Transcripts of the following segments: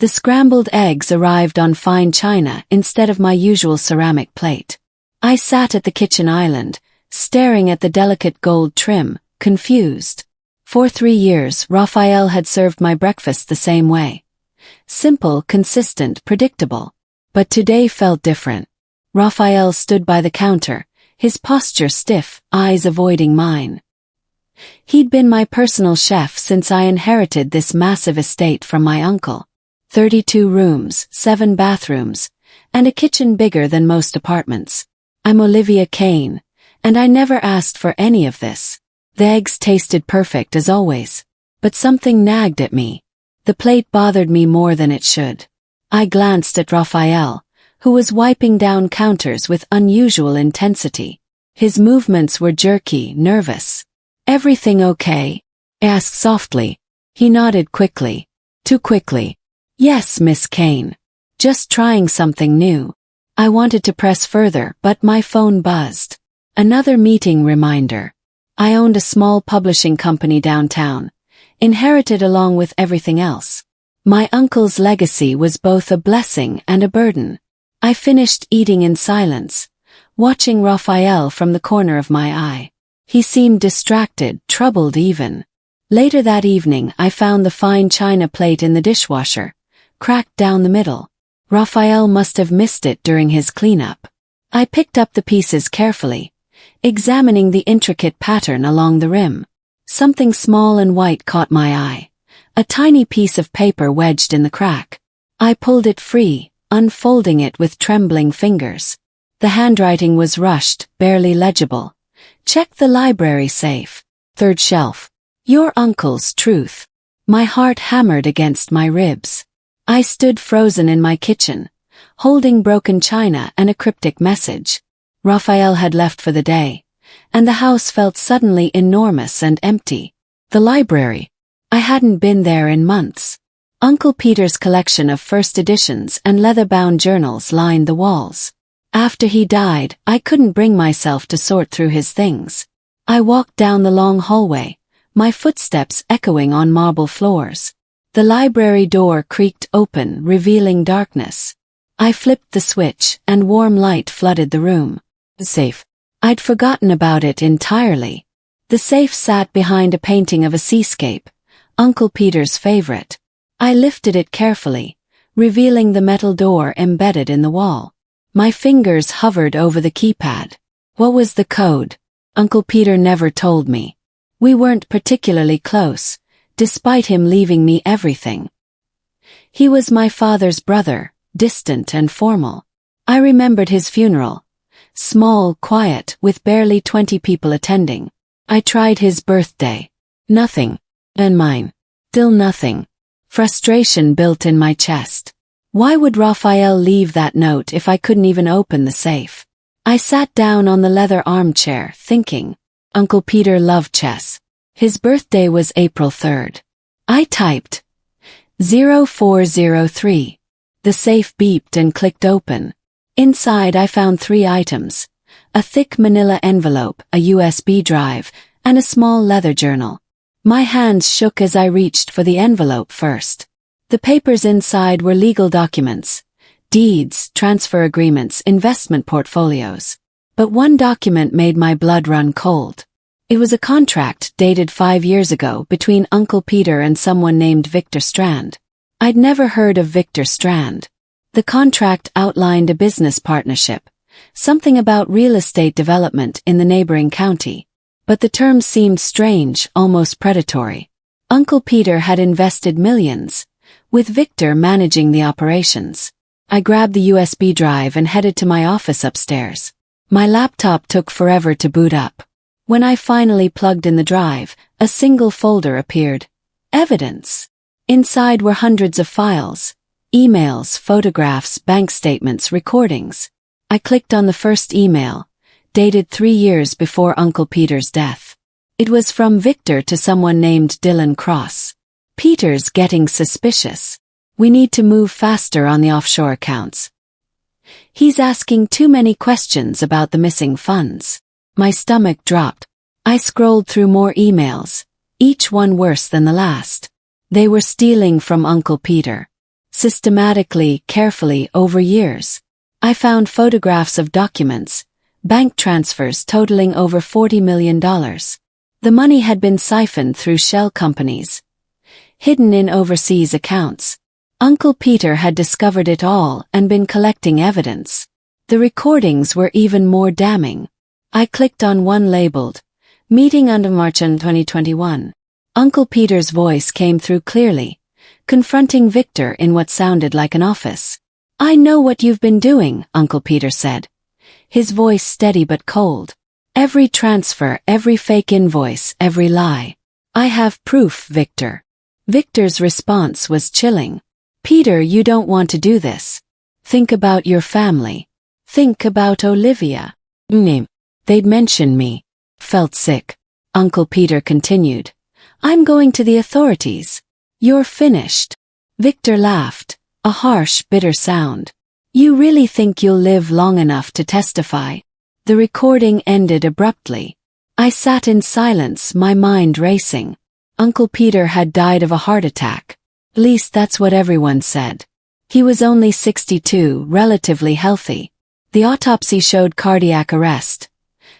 The scrambled eggs arrived on fine china instead of my usual ceramic plate. I sat at the kitchen island, staring at the delicate gold trim, confused. For 3 years, Raphael had served my breakfast the same way. Simple, consistent, predictable. But today felt different. Raphael stood by the counter, his posture stiff, eyes avoiding mine. He'd been my personal chef since I inherited this massive estate from my uncle. 32 rooms, 7 bathrooms, and a kitchen bigger than most apartments. I'm Olivia Kane, and I never asked for any of this. The eggs tasted perfect as always, but something nagged at me. The plate bothered me more than it should. I glanced at Raphael, who was wiping down counters with unusual intensity. His movements were jerky, nervous. "Everything okay?" I asked softly. He nodded quickly. Too quickly. "Yes, Miss Kane. Just trying something new." I wanted to press further, but my phone buzzed. Another meeting reminder. I owned a small publishing company downtown, inherited along with everything else. My uncle's legacy was both a blessing and a burden. I finished eating in silence, watching Raphael from the corner of my eye. He seemed distracted, troubled even. Later that evening I found the fine china plate in the dishwasher, cracked down the middle. Raphael must have missed it during his cleanup. I picked up the pieces carefully, examining the intricate pattern along the rim. Something small and white caught my eye. A tiny piece of paper wedged in the crack. I pulled it free, unfolding it with trembling fingers. The handwriting was rushed, barely legible. "Check the library safe. 3rd shelf. Your uncle's truth." My heart hammered against my ribs. I stood frozen in my kitchen, holding broken china and a cryptic message. Raphael had left for the day, and the house felt suddenly enormous and empty. The library. I hadn't been there in months. Uncle Peter's collection of first editions and leather-bound journals lined the walls. After he died, I couldn't bring myself to sort through his things. I walked down the long hallway, my footsteps echoing on marble floors. The library door creaked open, revealing darkness. I flipped the switch, and warm light flooded the room. The safe. I'd forgotten about it entirely. The safe sat behind a painting of a seascape, Uncle Peter's favorite. I lifted it carefully, revealing the metal door embedded in the wall. My fingers hovered over the keypad. What was the code? Uncle Peter never told me. We weren't particularly close, despite him leaving me everything. He was my father's brother, distant and formal. I remembered his funeral. Small, quiet, with barely 20 people attending. I tried his birthday. Nothing. And mine. Still nothing. Frustration built in my chest. Why would Raphael leave that note if I couldn't even open the safe? I sat down on the leather armchair, thinking. Uncle Peter loved chess. His birthday was April 3rd. I typed 0403. The safe beeped and clicked open. Inside I found 3 items. A thick manila envelope, a USB drive, and a small leather journal. My hands shook as I reached for the envelope first. The papers inside were legal documents. Deeds, transfer agreements, investment portfolios. But one document made my blood run cold. It was a contract dated 5 years ago between Uncle Peter and someone named Victor Strand. I'd never heard of Victor Strand. The contract outlined a business partnership, something about real estate development in the neighboring county. But the terms seemed strange, almost predatory. Uncle Peter had invested millions, with Victor managing the operations. I grabbed the USB drive and headed to my office upstairs. My laptop took forever to boot up. When I finally plugged in the drive, a single folder appeared. Evidence. Inside were hundreds of files. Emails, photographs, bank statements, recordings. I clicked on the first email, dated 3 years before Uncle Peter's death. It was from Victor to someone named Dylan Cross. "Peter's getting suspicious. We need to move faster on the offshore accounts. He's asking too many questions about the missing funds." My stomach dropped. I scrolled through more emails, each one worse than the last. They were stealing from Uncle Peter. Systematically, carefully, over years. I found photographs of documents, bank transfers totaling over $40 million. The money had been siphoned through shell companies, hidden in overseas accounts. Uncle Peter had discovered it all and been collecting evidence. The recordings were even more damning. I clicked on one labeled, Meeting under March 2021. Uncle Peter's voice came through clearly, confronting Victor in what sounded like an office. I know what you've been doing, Uncle Peter said, his voice steady but cold. Every transfer, every fake invoice, every lie. I have proof, Victor. Victor's response was chilling. Peter, you don't want to do this. Think about your family. Think about Olivia. They'd mention me. Felt sick. Uncle Peter continued. I'm going to the authorities. You're finished. Victor laughed, a harsh, bitter sound. You really think you'll live long enough to testify? The recording ended abruptly. I sat in silence, my mind racing. Uncle Peter had died of a heart attack. At least that's what everyone said. He was only 62, relatively healthy. The autopsy showed cardiac arrest.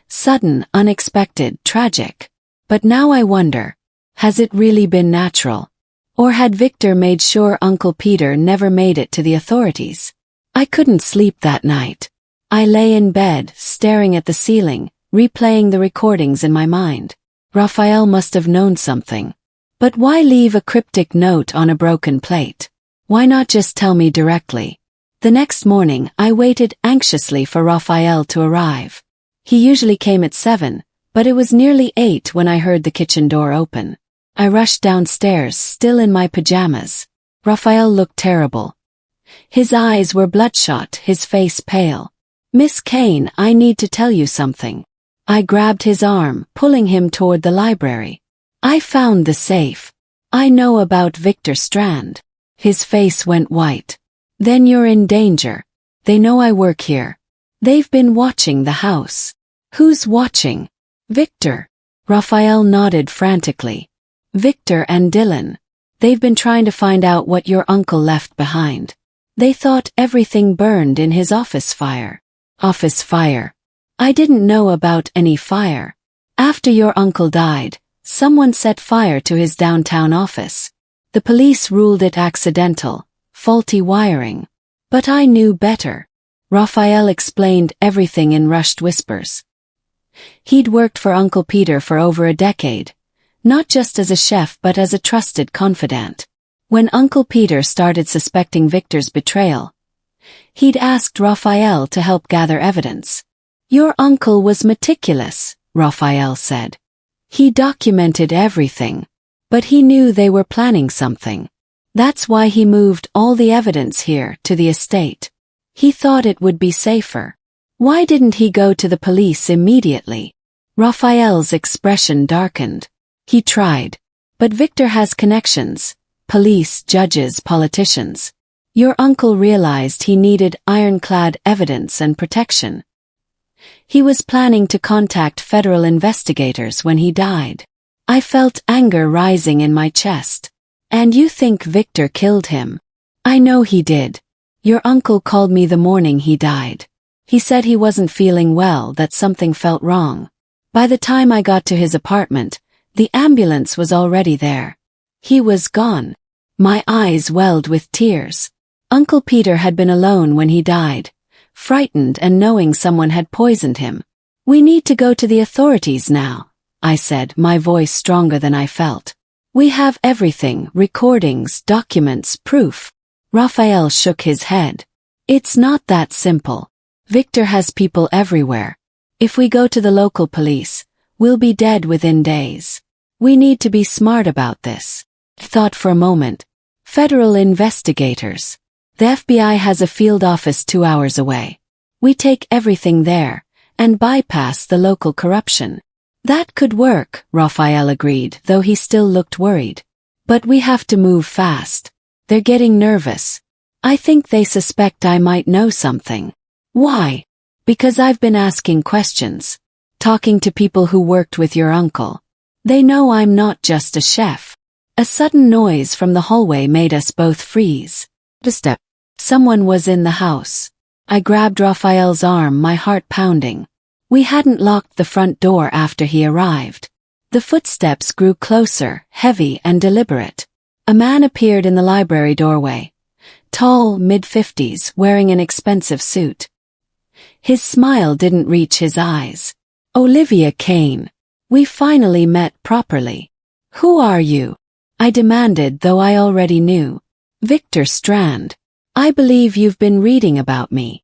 Sudden, unexpected, tragic. But now I wonder, has it really been natural? Or had Victor made sure Uncle Peter never made it to the authorities? I couldn't sleep that night. I lay in bed, staring at the ceiling, replaying the recordings in my mind. Raphael must have known something. But why leave a cryptic note on a broken plate? Why not just tell me directly? The next morning, I waited anxiously for Raphael to arrive. He usually came at 7, but it was nearly 8 when I heard the kitchen door open. I rushed downstairs, still in my pajamas. Raphael looked terrible. His eyes were bloodshot, his face pale. Miss Kane, I need to tell you something. I grabbed his arm, pulling him toward the library. I found the safe. I know about Victor Strand. His face went white. Then you're in danger. They know I work here. They've been watching the house. Who's watching? Victor. Raphael nodded frantically. Victor and Dylan. They've been trying to find out what your uncle left behind. They thought everything burned in his office fire. Office fire. I didn't know about any fire. After your uncle died, someone set fire to his downtown office. The police ruled it accidental, faulty wiring. But I knew better. Raphael explained everything in rushed whispers. He'd worked for Uncle Peter for over a decade, not just as a chef but as a trusted confidant. When Uncle Peter started suspecting Victor's betrayal, he'd asked Raphael to help gather evidence. Your uncle was meticulous, Raphael said. He documented everything. But he knew they were planning something. That's why he moved all the evidence here to the estate. He thought it would be safer. Why didn't he go to the police immediately? Raphael's expression darkened. He tried. But Victor has connections. Police, judges, politicians. Your uncle realized he needed ironclad evidence and protection. He was planning to contact federal investigators when he died. I felt anger rising in my chest. And you think Victor killed him? I know he did. Your uncle called me the morning he died. He said he wasn't feeling well, that something felt wrong. By the time I got to his apartment, the ambulance was already there. He was gone. My eyes welled with tears. Uncle Peter had been alone when he died, frightened and knowing someone had poisoned him. We need to go to the authorities now, I said, my voice stronger than I felt. We have everything, recordings, documents, proof. Raphael shook his head. It's not that simple. Victor has people everywhere. If we go to the local police, we'll be dead within days. We need to be smart about this. I thought for a moment. Federal investigators. The FBI has a field office 2 hours away. We take everything there, and bypass the local corruption. That could work, Raphael agreed, though he still looked worried. But we have to move fast. They're getting nervous. I think they suspect I might know something. Why? Because I've been asking questions. Talking to people who worked with your uncle. They know I'm not just a chef. A sudden noise from the hallway made us both freeze. A step. Someone was in the house. I grabbed Raphael's arm, my heart pounding. We hadn't locked the front door after he arrived. The footsteps grew closer, heavy and deliberate. A man appeared in the library doorway. Tall, mid-50s, wearing an expensive suit. His smile didn't reach his eyes. Olivia Kane. We finally met properly. Who are you? I demanded, though I already knew. Victor Strand. I believe you've been reading about me.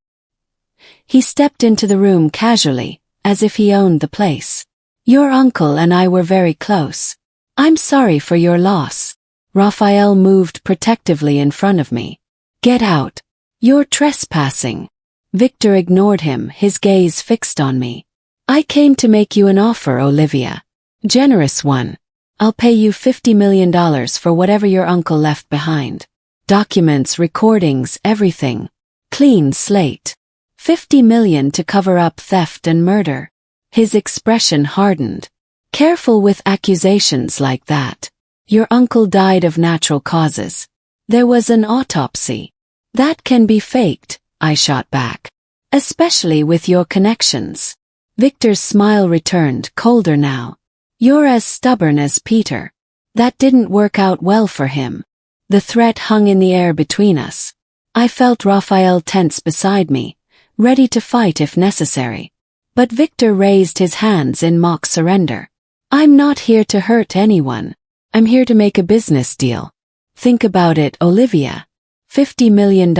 He stepped into the room casually, as if he owned the place. Your uncle and I were very close. I'm sorry for your loss. Raphael moved protectively in front of me. Get out. You're trespassing. Victor ignored him, his gaze fixed on me. I came to make you an offer, Olivia. Generous one. I'll pay you $50 million for whatever your uncle left behind. Documents, recordings, everything. Clean slate. $50 million to cover up theft and murder. His expression hardened. Careful with accusations like that. Your uncle died of natural causes. There was an autopsy. That can be faked, I shot back. Especially with your connections. Victor's smile returned, colder now. You're as stubborn as Peter. That didn't work out well for him. The threat hung in the air between us. I felt Raphael tense beside me, ready to fight if necessary. But Victor raised his hands in mock surrender. I'm not here to hurt anyone. I'm here to make a business deal. Think about it, Olivia. $50 million.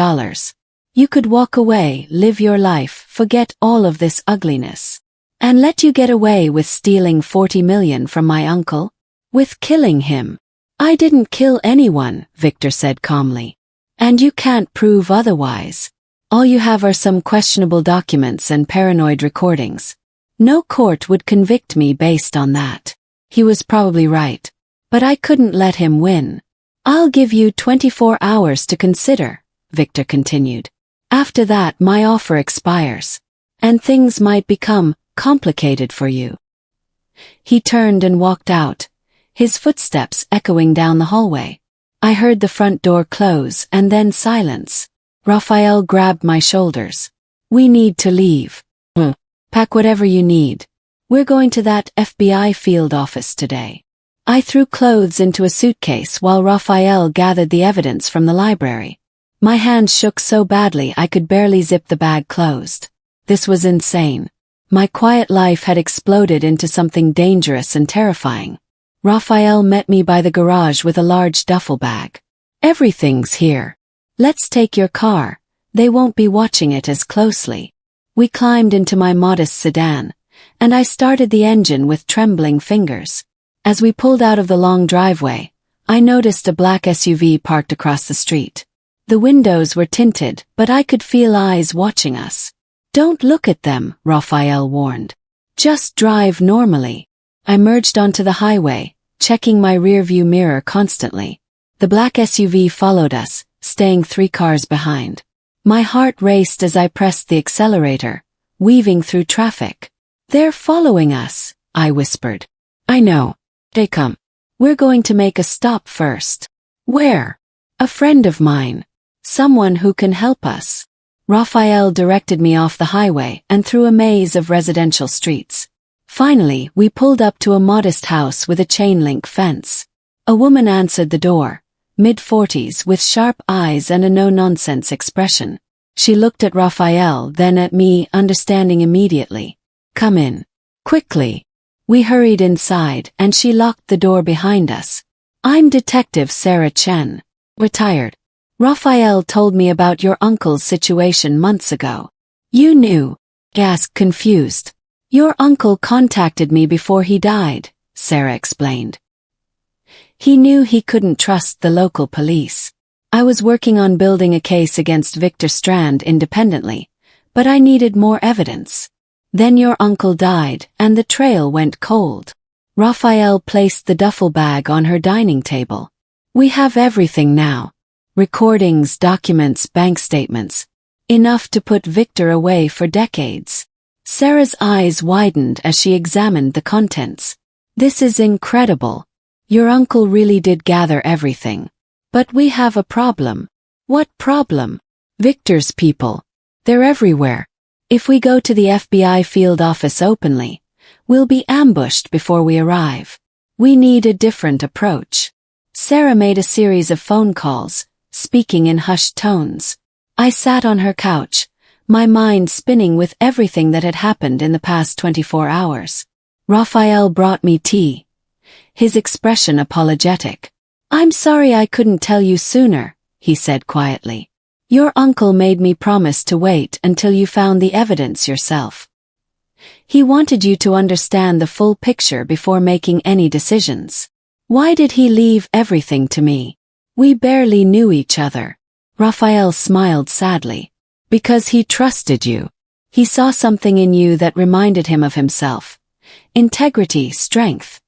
You could walk away, live your life, forget all of this ugliness. And let you get away with stealing $40 million from my uncle? With killing him. I didn't kill anyone, Victor said calmly. And you can't prove otherwise. All you have are some questionable documents and paranoid recordings. No court would convict me based on that. He was probably right. But I couldn't let him win. I'll give you 24 hours to consider, Victor continued. After that, my offer expires. And things might become complicated for you. He turned and walked out, his footsteps echoing down the hallway. I heard the front door close and then silence. Raphael grabbed my shoulders. We need to leave. Pack whatever you need. We're going to that FBI field office today. I threw clothes into a suitcase while Raphael gathered the evidence from the library. My hands shook so badly I could barely zip the bag closed. This was insane. My quiet life had exploded into something dangerous and terrifying. Raphael met me by the garage with a large duffel bag. Everything's here. Let's take your car. They won't be watching it as closely. We climbed into my modest sedan, and I started the engine with trembling fingers. As we pulled out of the long driveway, I noticed a black SUV parked across the street. The windows were tinted, but I could feel eyes watching us. Don't look at them, Raphael warned. Just drive normally. I merged onto the highway, checking my rearview mirror constantly. The black SUV followed us, staying 3 cars behind. My heart raced as I pressed the accelerator, weaving through traffic. They're following us, I whispered. I know. They come. We're going to make a stop first. Where? A friend of mine. Someone who can help us. Raphael directed me off the highway and through a maze of residential streets. Finally, we pulled up to a modest house with a chain-link fence. A woman answered the door, mid-40s with sharp eyes and a no-nonsense expression. She looked at Raphael, then at me, understanding immediately. Come in. Quickly. We hurried inside, and she locked the door behind us. I'm Detective Sarah Chen. Retired. Raphael told me about your uncle's situation months ago. You knew? I asked, confused. Your uncle contacted me before he died, Sarah explained. He knew he couldn't trust the local police. I was working on building a case against Victor Strand independently, but I needed more evidence. Then your uncle died, and the trail went cold. Raphael placed the duffel bag on her dining table. We have everything now. Recordings, documents, bank statements. Enough to put Victor away for decades. Sarah's eyes widened as she examined the contents. This is incredible. Your uncle really did gather everything. But we have a problem. What problem? Victor's people. They're everywhere. If we go to the FBI field office openly, we'll be ambushed before we arrive. We need a different approach. Sarah made a series of phone calls, speaking in hushed tones. I sat on her couch, my mind spinning with everything that had happened in the past 24 hours. Raphael brought me tea, his expression apologetic. I'm sorry I couldn't tell you sooner, he said quietly. Your uncle made me promise to wait until you found the evidence yourself. He wanted you to understand the full picture before making any decisions. Why did he leave everything to me? We barely knew each other. Raphael smiled sadly. Because he trusted you. He saw something in you that reminded him of himself. Integrity, strength.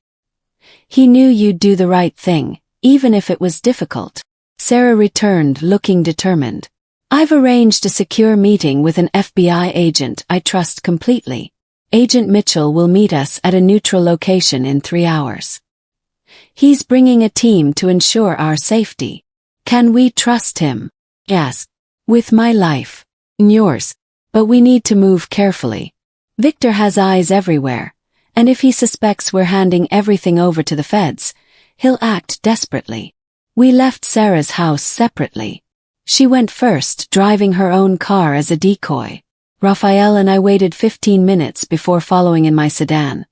He knew you'd do the right thing, even if it was difficult. Sarah returned, looking determined. I've arranged a secure meeting with an FBI agent I trust completely. Agent Mitchell will meet us at a neutral location in 3 hours. He's bringing a team to ensure our safety. Can we trust him? Yes. With my life. Yours. But we need to move carefully. Victor has eyes everywhere, and if he suspects we're handing everything over to the feds, he'll act desperately. We left Sarah's house separately. She went first, driving her own car as a decoy. Raphael and I waited 15 minutes before following in my sedan,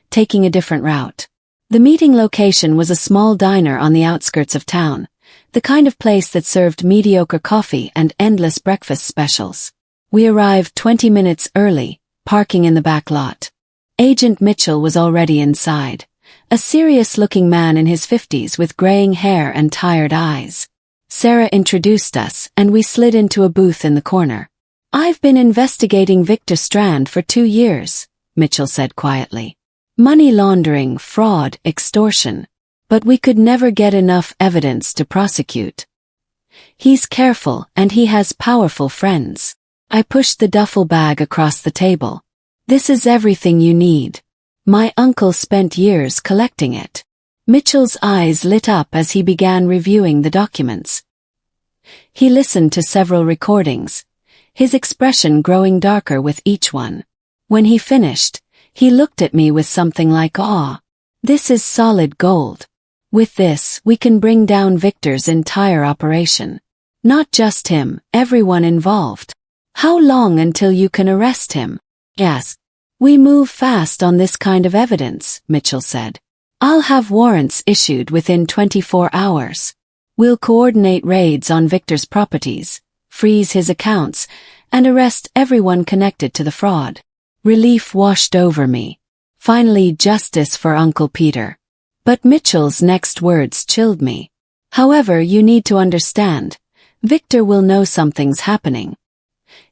taking a different route. The meeting location was a small diner on the outskirts of town, the kind of place that served mediocre coffee and endless breakfast specials. We arrived 20 minutes early, parking in the back lot. Agent Mitchell was already inside, a serious-looking man in his 50s with graying hair and tired eyes. Sarah introduced us, and we slid into a booth in the corner. I've been investigating Victor Strand for 2 years, Mitchell said quietly. Money laundering, fraud, extortion. But we could never get enough evidence to prosecute. He's careful and he has powerful friends. I pushed the duffel bag across the table. This is everything you need. My uncle spent years collecting it. Mitchell's eyes lit up as he began reviewing the documents. He listened to several recordings, his expression growing darker with each one. When he finished, he looked at me with something like awe. This is solid gold. With this, we can bring down Victor's entire operation. Not just him, everyone involved. How long until you can arrest him? Yes. We move fast on this kind of evidence, Mitchell said. I'll have warrants issued within 24 hours. We'll coordinate raids on Victor's properties, freeze his accounts, and arrest everyone connected to the fraud. Relief washed over me. Finally, justice for Uncle Peter. But Mitchell's next words chilled me. However, you need to understand, Victor will know something's happening.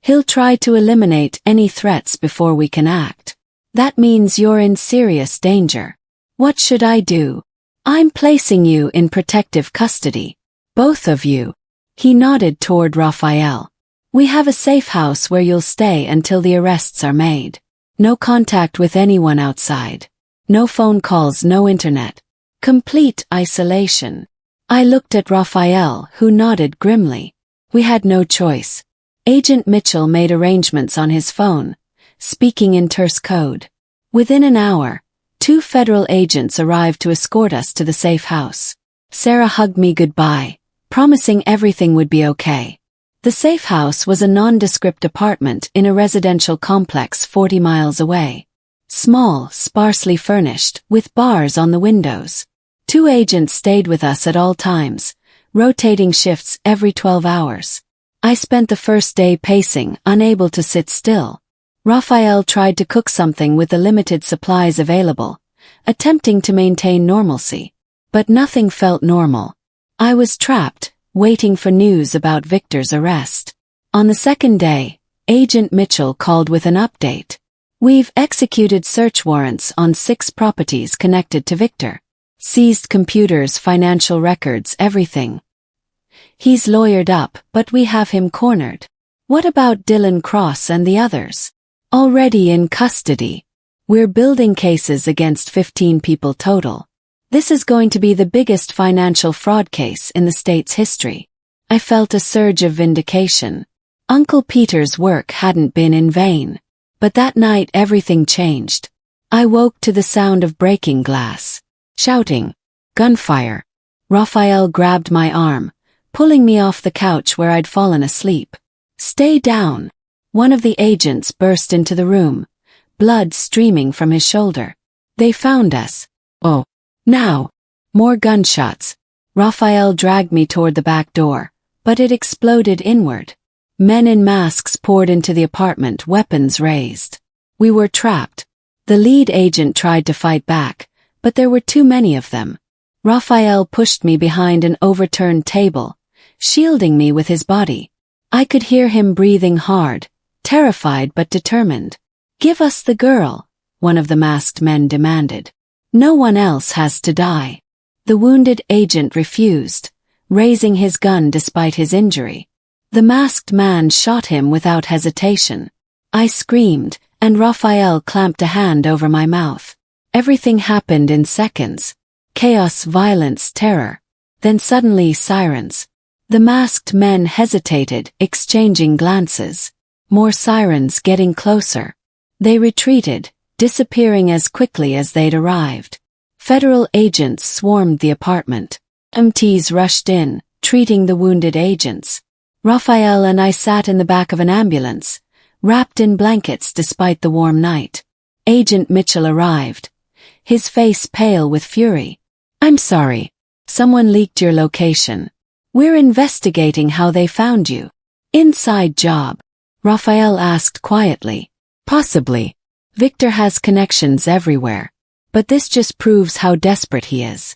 He'll try to eliminate any threats before we can act. That means you're in serious danger. What should I do? I'm placing you in protective custody. Both of you. He nodded toward Raphael. We have a safe house where you'll stay until the arrests are made. No contact with anyone outside. No phone calls, no internet. Complete isolation. I looked at Raphael, who nodded grimly. We had no choice. Agent Mitchell made arrangements on his phone, speaking in terse code. Within an hour, 2 federal agents arrived to escort us to the safe house. Sarah hugged me goodbye, promising everything would be okay. The safe house was a nondescript apartment in a residential complex 40 miles away. Small, sparsely furnished, with bars on the windows. 2 agents stayed with us at all times, rotating shifts every 12 hours. I spent the first day pacing, unable to sit still. Raphael tried to cook something with the limited supplies available, attempting to maintain normalcy. But nothing felt normal. I was trapped, waiting for news about Victor's arrest. On the second day, Agent Mitchell called with an update. We've executed search warrants on 6 properties connected to Victor. Seized computers, financial records, everything. He's lawyered up, but we have him cornered. What about Dylan Cross and the others? Already in custody. We're building cases against 15 people total. This is going to be the biggest financial fraud case in the state's history. I felt a surge of vindication. Uncle Peter's work hadn't been in vain. But that night everything changed. I woke to the sound of breaking glass. Shouting. Gunfire. Raphael grabbed my arm, pulling me off the couch where I'd fallen asleep. Stay down. One of the agents burst into the room, blood streaming from his shoulder. They found us. Oh. Now. More gunshots. Raphael dragged me toward the back door, but it exploded inward. Men in masks poured into the apartment, weapons raised. We were trapped. The lead agent tried to fight back, but there were too many of them. Raphael pushed me behind an overturned table, shielding me with his body. I could hear him breathing hard, terrified but determined. Give us the girl, one of the masked men demanded. No one else has to die. The wounded agent refused, raising his gun despite his injury. The masked man shot him without hesitation. I screamed, and Raphael clamped a hand over my mouth. Everything happened in seconds. Chaos, violence, terror. Then suddenly sirens. The masked men hesitated, exchanging glances. More sirens getting closer. They retreated, disappearing as quickly as they'd arrived. Federal agents swarmed the apartment. EMTs rushed in, treating the wounded agents. Raphael and I sat in the back of an ambulance, wrapped in blankets despite the warm night. Agent Mitchell arrived, his face pale with fury. I'm sorry. Someone leaked your location. We're investigating how they found you. Inside job. Raphael asked quietly. Possibly. Victor has connections everywhere. But this just proves how desperate he is.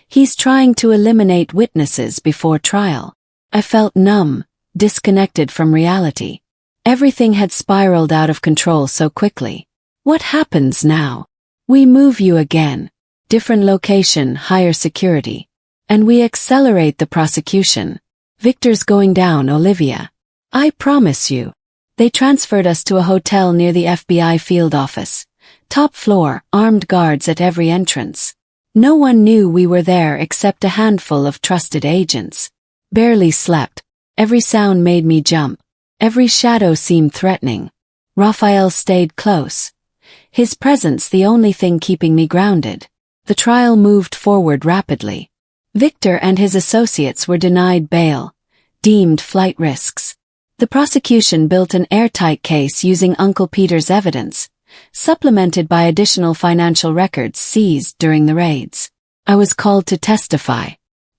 He's trying to eliminate witnesses before trial. I felt numb, disconnected from reality. Everything had spiraled out of control so quickly. What happens now? We move you again. Different location, higher security. And we accelerate the prosecution. Victor's going down, Olivia. I promise you. They transferred us to a hotel near the FBI field office. Top floor, armed guards at every entrance. No one knew we were there except a handful of trusted agents. Barely slept. Every sound made me jump. Every shadow seemed threatening. Raphael stayed close. His presence the only thing keeping me grounded. The trial moved forward rapidly. Victor and his associates were denied bail, deemed flight risks. The prosecution built an airtight case using Uncle Peter's evidence, supplemented by additional financial records seized during the raids. I was called to testify.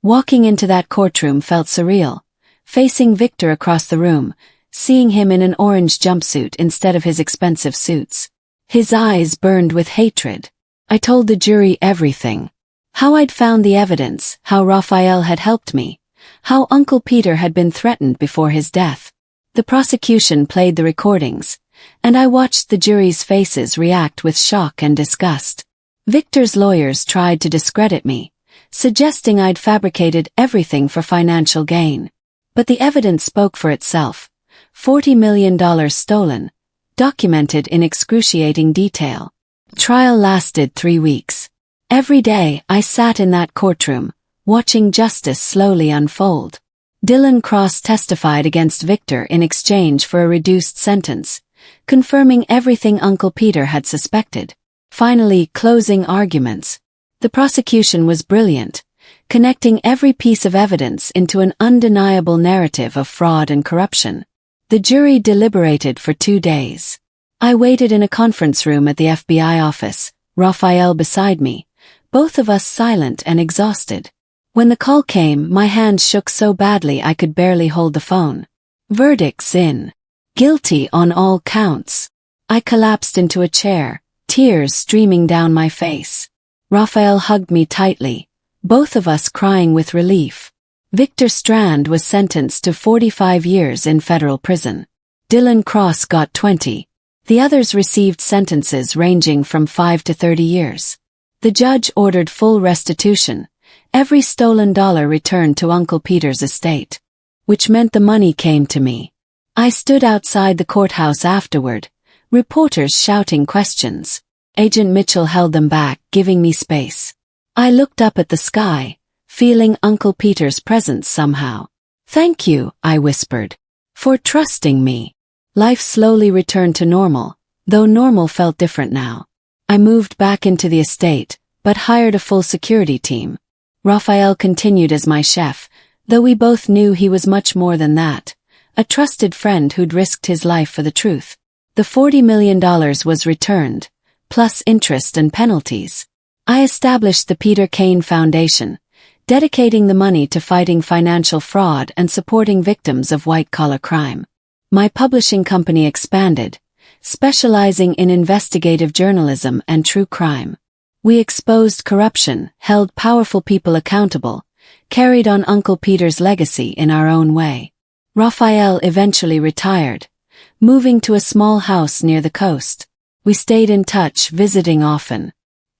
Walking into that courtroom felt surreal, facing Victor across the room, seeing him in an orange jumpsuit instead of his expensive suits. His eyes burned with hatred. I told the jury everything. How I'd found the evidence, how Raphael had helped me, how Uncle Peter had been threatened before his death. The prosecution played the recordings, and I watched the jury's faces react with shock and disgust. Victor's lawyers tried to discredit me, suggesting I'd fabricated everything for financial gain. But the evidence spoke for itself. $40 million stolen, documented in excruciating detail. The trial lasted 3 weeks. Every day I sat in that courtroom, watching justice slowly unfold. Dylan Cross testified against Victor in exchange for a reduced sentence, confirming everything Uncle Peter had suspected. Finally, closing arguments. The prosecution was brilliant, connecting every piece of evidence into an undeniable narrative of fraud and corruption. The jury deliberated for 2 days. I waited in a conference room at the FBI office, Raphael beside me, both of us silent and exhausted. When the call came, my hands shook so badly I could barely hold the phone. Verdicts in. Guilty on all counts. I collapsed into a chair, tears streaming down my face. Raphael hugged me tightly, both of us crying with relief. Victor Strand was sentenced to 45 years in federal prison. Dylan Cross got 20. The others received sentences ranging from 5 to 30 years. The judge ordered full restitution, every stolen dollar returned to Uncle Peter's estate, which meant the money came to me. I stood outside the courthouse afterward, reporters shouting questions. Agent Mitchell held them back, giving me space. I looked up at the sky, feeling Uncle Peter's presence somehow. "Thank you," I whispered, "for trusting me." Life slowly returned to normal, though normal felt different now. I moved back into the estate, but hired a full security team. Raphael continued as my chef, though we both knew he was much more than that, a trusted friend who'd risked his life for the truth. The $40 million was returned, plus interest and penalties. I established the Peter Kane Foundation, dedicating the money to fighting financial fraud and supporting victims of white-collar crime. My publishing company expanded, specializing in investigative journalism and true crime. We exposed corruption, held powerful people accountable, carried on Uncle Peter's legacy in our own way. Raphael eventually retired, moving to a small house near the coast. We stayed in touch, visiting often.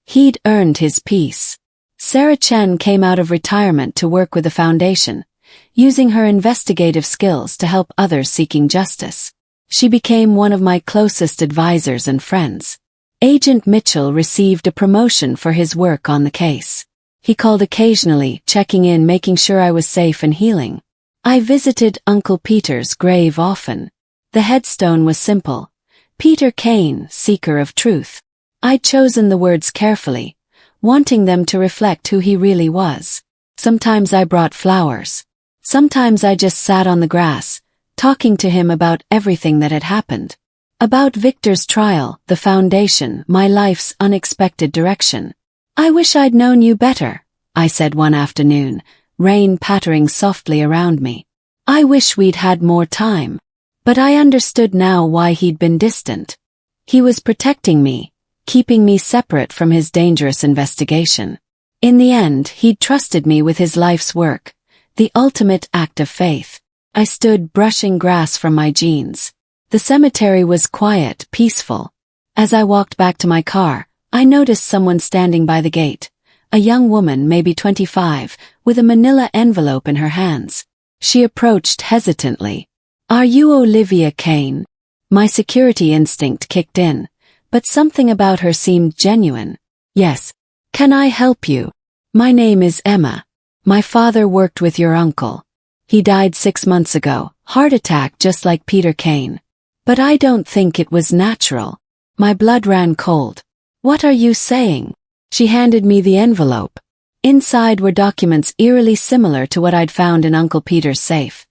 He'd earned his peace. Sarah Chen came out of retirement to work with the foundation, using her investigative skills to help others seeking justice. She became one of my closest advisors and friends. Agent Mitchell received a promotion for his work on the case. He called occasionally, checking in, making sure I was safe and healing. I visited Uncle Peter's grave often. The headstone was simple: Peter Kane, seeker of truth. I'd chosen the words carefully, wanting them to reflect who he really was. Sometimes I brought flowers. Sometimes I just sat on the grass, talking to him about everything that had happened. About Victor's trial, the foundation, my life's unexpected direction. "I wish I'd known you better," I said one afternoon, rain pattering softly around me. "I wish we'd had more time." But I understood now why he'd been distant. He was protecting me, keeping me separate from his dangerous investigation. In the end, he'd trusted me with his life's work, the ultimate act of faith. I stood brushing grass from my jeans. The cemetery was quiet, peaceful. As I walked back to my car, I noticed someone standing by the gate, a young woman, maybe 25, with a manila envelope in her hands. She approached hesitantly. "Are you Olivia Kane?" My security instinct kicked in, but something about her seemed genuine. "Yes. Can I help you?" "My name is Emma. My father worked with your uncle. He died 6 months ago, heart attack just like Peter Kane. But I don't think it was natural." My blood ran cold. "What are you saying?" She handed me the envelope. Inside were documents eerily similar to what I'd found in Uncle Peter's safe.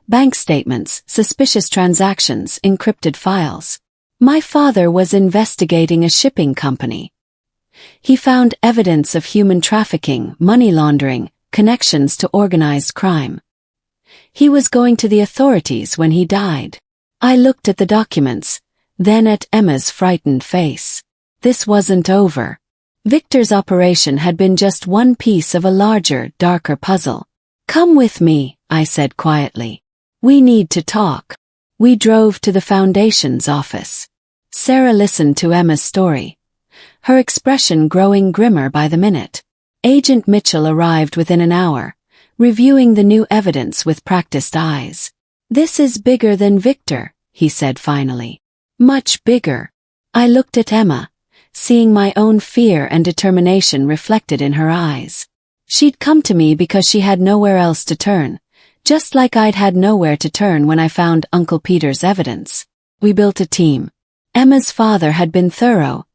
Bank statements, suspicious transactions, encrypted files. My father was investigating a shipping company. He found evidence of human trafficking, money laundering, connections to organized crime. He was going to the authorities when he died. I looked at the documents, then at Emma's frightened face. This wasn't over. Victor's operation had been just one piece of a larger, darker puzzle. "Come with me," I said quietly. "We need to talk." We drove to the foundation's office. Sarah listened to Emma's story, her expression growing grimmer by the minute. Agent Mitchell arrived within an hour, reviewing the new evidence with practiced eyes. "This is bigger than Victor," he said finally. "Much bigger." I looked at Emma, seeing my own fear and determination reflected in her eyes. She'd come to me because she had nowhere else to turn, just like I'd had nowhere to turn when I found Uncle Peter's evidence. We built a team. Emma's father had been thorough,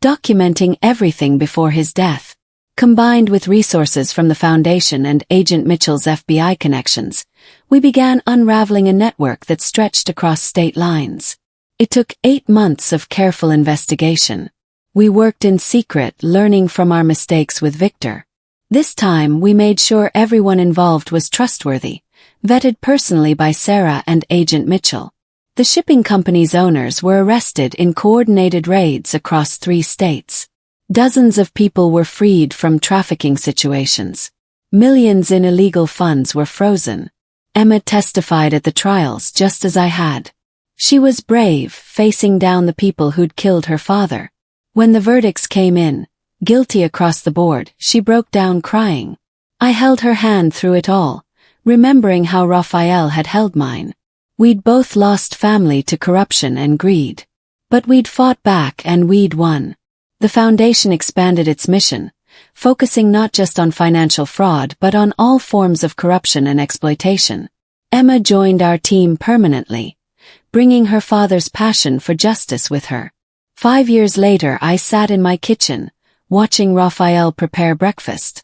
documenting everything before his death. Combined with resources from the foundation and Agent Mitchell's FBI connections, we began unraveling a network that stretched across state lines. It took 8 months of careful investigation. We worked in secret, learning from our mistakes with Victor. This time we made sure everyone involved was trustworthy, vetted personally by Sarah and Agent Mitchell. The shipping company's owners were arrested in coordinated raids across 3 states. Dozens of people were freed from trafficking situations. Millions in illegal funds were frozen. Emma testified at the trials just as I had. She was brave, facing down the people who'd killed her father. When the verdicts came in, guilty across the board, she broke down crying. I held her hand through it all, remembering how Raphael had held mine. We'd both lost family to corruption and greed. But we'd fought back and we'd won. The foundation expanded its mission, focusing not just on financial fraud but on all forms of corruption and exploitation. Emma joined our team permanently, bringing her father's passion for justice with her. 5 years later, I sat in my kitchen, watching Raphael prepare breakfast.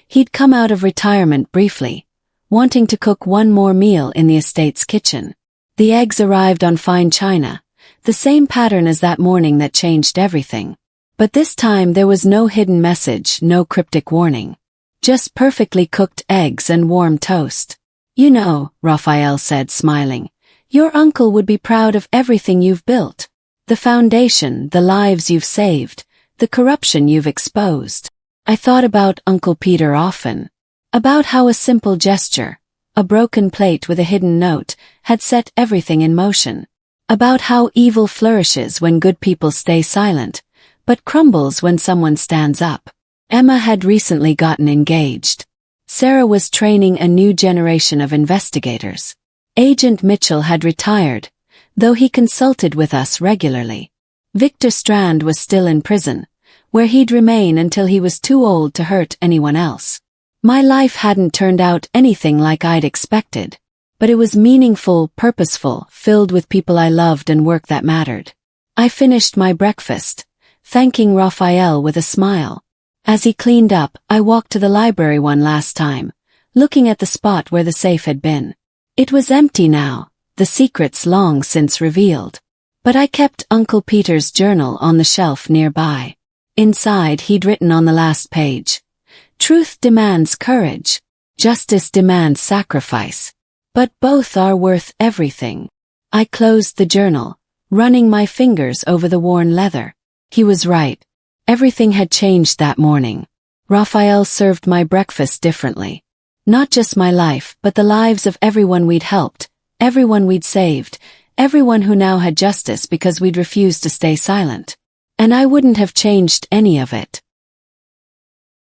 He'd come out of retirement briefly, wanting to cook one more meal in the estate's kitchen. The eggs arrived on fine china, the same pattern as that morning that changed everything. But this time there was no hidden message, no cryptic warning. Just perfectly cooked eggs and warm toast. "You know," Raphael said, smiling, "your uncle would be proud of everything you've built. The foundation, the lives you've saved, the corruption you've exposed." I thought about Uncle Peter often. About how a simple gesture, a broken plate with a hidden note, had set everything in motion. About how evil flourishes when good people stay silent, but crumbles when someone stands up. Emma had recently gotten engaged. Sarah was training a new generation of investigators. Agent Mitchell had retired, though he consulted with us regularly. Victor Strand was still in prison, where he'd remain until he was too old to hurt anyone else. My life hadn't turned out anything like I'd expected, but it was meaningful, purposeful, filled with people I loved and work that mattered. I finished my breakfast, thanking Raphael with a smile. As he cleaned up, I walked to the library one last time, looking at the spot where the safe had been. It was empty now, the secrets long since revealed. But I kept Uncle Peter's journal on the shelf nearby. Inside, he'd written on the last page, "Truth demands courage. Justice demands sacrifice. But both are worth everything." I closed the journal, running my fingers over the worn leather. He was right. Everything had changed that morning. Raphael served my breakfast differently. Not just my life, but the lives of everyone we'd helped, everyone we'd saved, everyone who now had justice because we'd refused to stay silent. And I wouldn't have changed any of it.